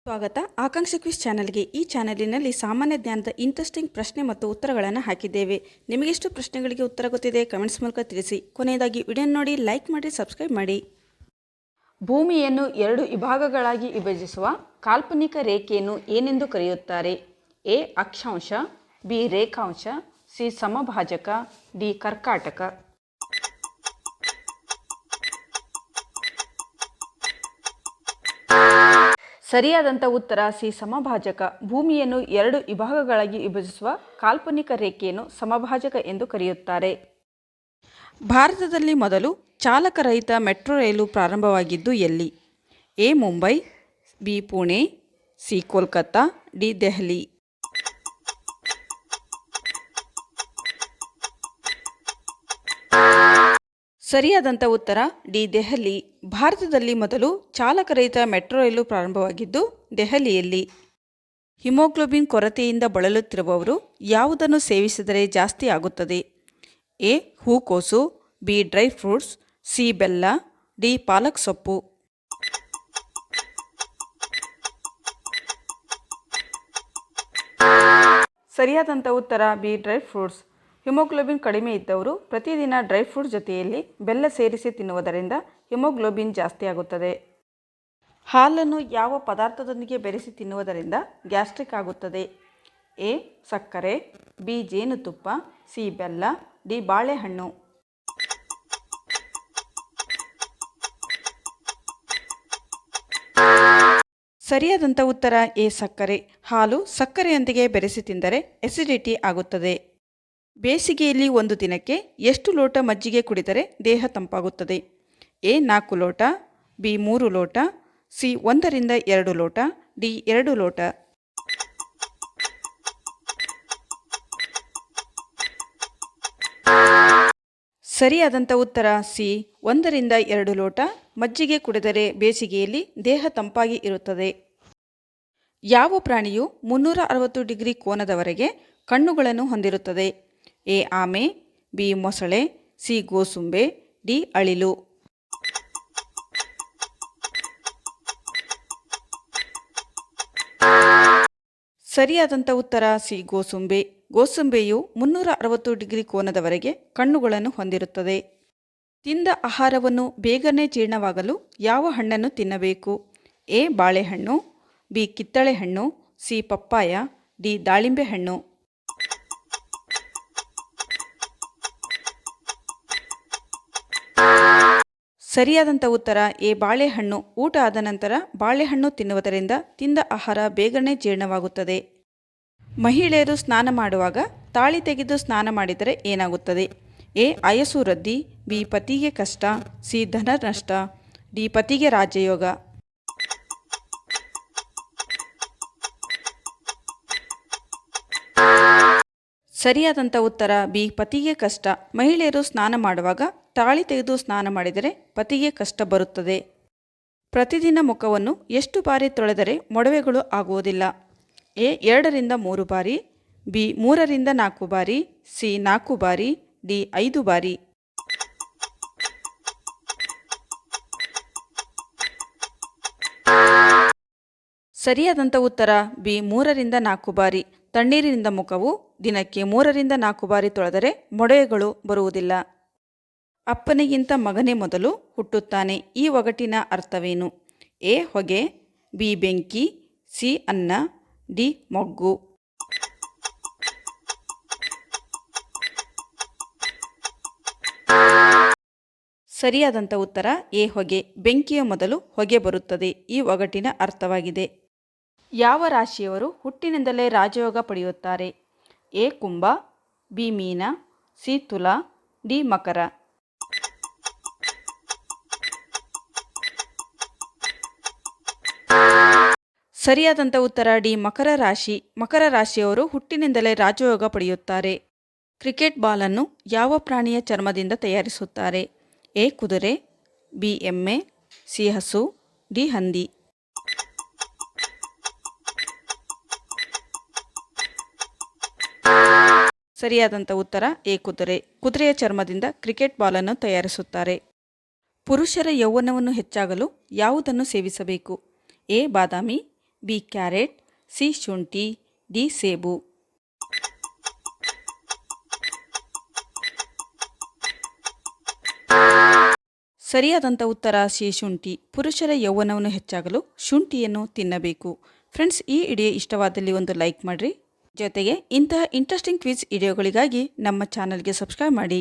ಸ್ವಾಗತ ಆಕಾಂಕ್ಷಿ ಕ್ವಿಜ್ ಚಾನೆಲ್ಗೆ. ಈ ಚಾನೆಲಿನಲ್ಲಿ ಸಾಮಾನ್ಯ ಜ್ಞಾನದ ಇಂಟ್ರೆಸ್ಟಿಂಗ್ ಪ್ರಶ್ನೆ ಮತ್ತು ಉತ್ತರಗಳನ್ನು ಹಾಕಿದ್ದೇವೆ. ನಿಮಗೆಷ್ಟು ಪ್ರಶ್ನೆಗಳಿಗೆ ಉತ್ತರ ಗೊತ್ತಿದೆ ಕಮೆಂಟ್ಸ್ ಮೂಲಕ ತಿಳಿಸಿ. ಕೊನೆಯದಾಗಿ ವಿಡಿಯೋ ನೋಡಿ, ಲೈಕ್ ಮಾಡಿ, ಸಬ್ಸ್ಕ್ರೈಬ್ ಮಾಡಿ. ಭೂಮಿಯನ್ನು 2 ವಿಭಾಗಗಳಾಗಿ ವಿಭಜಿಸುವ ಕಾಲ್ಪನಿಕ ರೇಖೆಯನ್ನು ಏನೆಂದು ಕರೆಯುತ್ತಾರೆ? ಎ ಅಕ್ಷಾಂಶ, ಬಿ ರೇಖಾಂಶ, ಸಿ ಸಮಭಾಜಕ, ಡಿ ಕರ್ಕಾಟಕ. ಸರಿಯಾದಂಥ ಉತ್ತರ ಸಿ ಸಮಭಾಜಕ. ಭೂಮಿಯನ್ನು 2 ವಿಭಾಗಗಳಾಗಿ ವಿಭಜಿಸುವ ಕಾಲ್ಪನಿಕ ರೇಖೆಯನ್ನು ಸಮಭಾಜಕ ಎಂದು ಕರೆಯುತ್ತಾರೆ. ಭಾರತದಲ್ಲಿ ಮೊದಲು ಚಾಲಕರಹಿತ ಮೆಟ್ರೋ ರೈಲು ಪ್ರಾರಂಭವಾಗಿದ್ದು ಎಲ್ಲಿ? A Mumbai, B Pune, C Kolkata, D Delhi. ಸರಿಯಾದಂಥ ಉತ್ತರ ಡಿ ದೆಹಲಿ. ಭಾರತದಲ್ಲಿ ಮೊದಲು ಚಾಲಕರಹಿತ ಮೆಟ್ರೋ ರೈಲು ಪ್ರಾರಂಭವಾಗಿದ್ದು ದೆಹಲಿಯಲ್ಲಿ. ಹಿಮೋಗ್ಲೋಬಿನ್ ಕೊರತೆಯಿಂದ ಬಳಲುತ್ತಿರುವವರು ಯಾವುದನ್ನು ಸೇವಿಸಿದರೆ ಜಾಸ್ತಿ ಆಗುತ್ತದೆ? ಎ ಹೂಕೋಸು, ಬಿ ಡ್ರೈ ಫ್ರೂಟ್ಸ್, ಸಿ ಬೆಲ್ಲ, ಡಿ ಪಾಲಕ್ ಸೊಪ್ಪು. ಸರಿಯಾದಂಥ ಉತ್ತರ ಬಿ ಡ್ರೈ ಫ್ರೂಟ್ಸ್. ಹಿಮೋಗ್ಲೋಬಿನ್ ಕಡಿಮೆ ಇದ್ದವರು ಪ್ರತಿದಿನ ಡ್ರೈ ಫ್ರೂಟ್ ಜೊತೆಯಲ್ಲಿ ಬೆಲ್ಲ ಸೇರಿಸಿ ತಿನ್ನುವುದರಿಂದ ಹಿಮೋಗ್ಲೋಬಿನ್ ಜಾಸ್ತಿ ಆಗುತ್ತದೆ. ಹಾಲನ್ನು ಯಾವ ಪದಾರ್ಥದೊಂದಿಗೆ ಬೆರೆಸಿ ತಿನ್ನುವುದರಿಂದ ಗ್ಯಾಸ್ಟ್ರಿಕ್ ಆಗುತ್ತದೆ? ಎ ಸಕ್ಕರೆ, ಬಿ ಜೇನುತುಪ್ಪ, ಸಿ ಬೆಲ್ಲ, ಡಿ ಬಾಳೆಹಣ್ಣು. ಸರಿಯಾದಂಥ ಉತ್ತರ ಎ ಸಕ್ಕರೆ. ಹಾಲು ಸಕ್ಕರೆಯೊಂದಿಗೆ ಬೆರೆಸಿ ತಿಂದರೆ ಎಸಿಡಿಟಿ ಆಗುತ್ತದೆ. ಬೇಸಿಗೆಯಲ್ಲಿ ಒಂದು ದಿನಕ್ಕೆ ಎಷ್ಟು ಲೋಟ ಮಜ್ಜಿಗೆ ಕುಡಿದರೆ ದೇಹ ತಂಪಾಗುತ್ತದೆ? ಎ 4 ಲೋಟ, ಬಿ 3 ಲೋಟ, ಸಿ 1 ರಿಂದ 2 ಲೋಟ, ಡಿ 2 ಲೋಟ. ಸರಿಯಾದಂಥ ಉತ್ತರ ಸಿ 1 ರಿಂದ 2 ಲೋಟ ಮಜ್ಜಿಗೆ ಕುಡಿದರೆ ಬೇಸಿಗೆಯಲ್ಲಿ ದೇಹ ತಂಪಾಗಿ ಇರುತ್ತದೆ. ಯಾವ ಪ್ರಾಣಿಯು 360 ಡಿಗ್ರಿ ಕೋನದವರೆಗೆ ಕಣ್ಣುಗಳನ್ನು ಹೊಂದಿರುತ್ತದೆ? ಎ ಆಮೆ, ಬಿ ಮೊಸಳೆ, ಸಿ ಗೋಸುಂಬೆ, ಡಿ ಅಳಿಲು. ಸರಿಯಾದಂಥ ಉತ್ತರ ಸಿ ಗೋಸುಂಬೆ. ಗೋಸುಂಬೆಯು 360 ಡಿಗ್ರಿ ಕೋನದವರೆಗೆ ಕಣ್ಣುಗಳನ್ನು ಹೊಂದಿರುತ್ತದೆ. ತಿಂದ ಆಹಾರವನ್ನು ಬೇಗನೆ ಜೀರ್ಣವಾಗಲು ಯಾವ ಹಣ್ಣನ್ನು ತಿನ್ನಬೇಕು? ಎ ಬಾಳೆಹಣ್ಣು, ಬಿ ಕಿತ್ತಳೆ ಹಣ್ಣು, ಸಿ ಪಪ್ಪಾಯ, ಡಿ ದಾಳಿಂಬೆ ಹಣ್ಣು. ಸರಿಯಾದಂಥ ಉತ್ತರ ಎ ಬಾಳೆಹಣ್ಣು. ಊಟ ಆದ ನಂತರ ಬಾಳೆಹಣ್ಣು ತಿನ್ನುವುದರಿಂದ ತಿಂದ ಆಹಾರ ಬೇಗನೆ ಜೀರ್ಣವಾಗುತ್ತದೆ. ಮಹಿಳೆಯರು ಸ್ನಾನ ಮಾಡುವಾಗ ತಾಳಿ ತೆಗೆದು ಸ್ನಾನ ಮಾಡಿದರೆ ಏನಾಗುತ್ತದೆ? ಎ ಆಯಸ್ಸು ವೃದ್ಧಿ, ಬಿ ಪತಿಗೆ ಕಷ್ಟ, ಸಿ ಧನ ನಷ್ಟ, ಡಿ ಪತಿಗೆ ರಾಜಯೋಗ. ಸರಿಯಾದಂಥ ಉತ್ತರ ಬಿ ಪತಿಗೆ ಕಷ್ಟ. ಮಹಿಳೆಯರು ಸ್ನಾನ ಮಾಡುವಾಗ ತಾಳಿ ತೆಗೆದು ಸ್ನಾನ ಮಾಡಿದರೆ ಪತಿಗೆ ಕಷ್ಟ ಬರುತ್ತದೆ. ಪ್ರತಿದಿನ ಮುಖವನ್ನು ಎಷ್ಟು ಬಾರಿ ತೊಳೆದರೆ ಮೊಡವೆಗಳು ಆಗುವುದಿಲ್ಲ? ಎ 2 ರಿಂದ 3 ಬಾರಿ, ಬಿ 3 ರಿಂದ 4 ಬಾರಿ, ಸಿ 4 ಬಾರಿ, ಡಿ 5 ಬಾರಿ. ಸರಿಯಾದಂಥ ಉತ್ತರ ಬಿ 3 ರಿಂದ 4 ಬಾರಿ. ತಣ್ಣೀರಿನಿಂದ ಮುಖವು ದಿನಕ್ಕೆ 3 ರಿಂದ 4 ಬಾರಿ ತೊಳೆದರೆ ಮೊಡವೆಗಳು ಬರುವುದಿಲ್ಲ. ಅಪ್ಪನಿಗಿಂತ ಮಗನೇ ಮೊದಲು ಹುಟ್ಟುತ್ತಾನೆ. ಈ ಒಗಟಿನ ಅರ್ಥವೇನು? ಎ ಹೊಗೆ, ಬಿ ಬೆಂಕಿ, ಸಿ ಅನ್ನ, ಡಿ ಮೊಗ್ಗು. ಸರಿಯಾದಂಥ ಉತ್ತರ ಎ ಹೊಗೆ. ಬೆಂಕಿಯ ಮೊದಲು ಹೊಗೆ ಬರುತ್ತದೆ. ಈ ಒಗಟಿನ ಅರ್ಥವಾಗಿದೆ. ಯಾವ ರಾಶಿಯವರು ಹುಟ್ಟಿನಿಂದಲೇ ರಾಜಯೋಗ ಪಡೆಯುತ್ತಾರೆ? A Kumbh, B Meena, C Tula, D ಮಕರ. ಸರಿಯಾದಂಥ ಉತ್ತರ ಡಿ ಮಕರ ರಾಶಿ. ಮಕರ ರಾಶಿಯವರು ಹುಟ್ಟಿನಿಂದಲೇ ರಾಜಯೋಗ ಪಡೆಯುತ್ತಾರೆ. ಕ್ರಿಕೆಟ್ ಬಾಲನ್ನು ಯಾವ ಪ್ರಾಣಿಯ ಚರ್ಮದಿಂದ ತಯಾರಿಸುತ್ತಾರೆ? ಎ ಕುದುರೆ, ಬಿ ಎಮ್ಮೆ, ಸಿ ಹಸು, ಡಿ ಹಂದಿ. ಸರಿಯಾದಂಥ ಉತ್ತರ ಎ ಕುದುರೆ. ಕುದುರೆಯ ಚರ್ಮದಿಂದ ಕ್ರಿಕೆಟ್ ಬಾಲನ್ನು ತಯಾರಿಸುತ್ತಾರೆ. ಪುರುಷರ ಯೌವನವನ್ನು ಹೆಚ್ಚಾಗಲು ಯಾವುದನ್ನು ಸೇವಿಸಬೇಕು? A Badami, B carrot, C ಶುಂಠಿ, ಡಿ ಸೇಬು. ಸರಿಯಾದಂಥ ಉತ್ತರ ಸಿ ಶುಂಠಿ. ಪುರುಷರ ಯೌವನವನ್ನು ಹೆಚ್ಚಾಗಲು ಶುಂಠಿಯನ್ನು ತಿನ್ನಬೇಕು. ಫ್ರೆಂಡ್ಸ್, ಈ ವಿಡಿಯೋ ಇಷ್ಟವಾದಲ್ಲಿ ಒಂದು ಲೈಕ್ ಮಾಡಿರಿ. ಜೊತೆಗೆ ಇಂತಹ ಇಂಟ್ರೆಸ್ಟಿಂಗ್ ಕ್ವಿಜ್ ವಿಡಿಯೋಗಳಿಗಾಗಿ ನಮ್ಮ ಚಾನಲ್ಗೆ ಸಬ್ಸ್ಕ್ರೈಬ್ ಮಾಡಿ.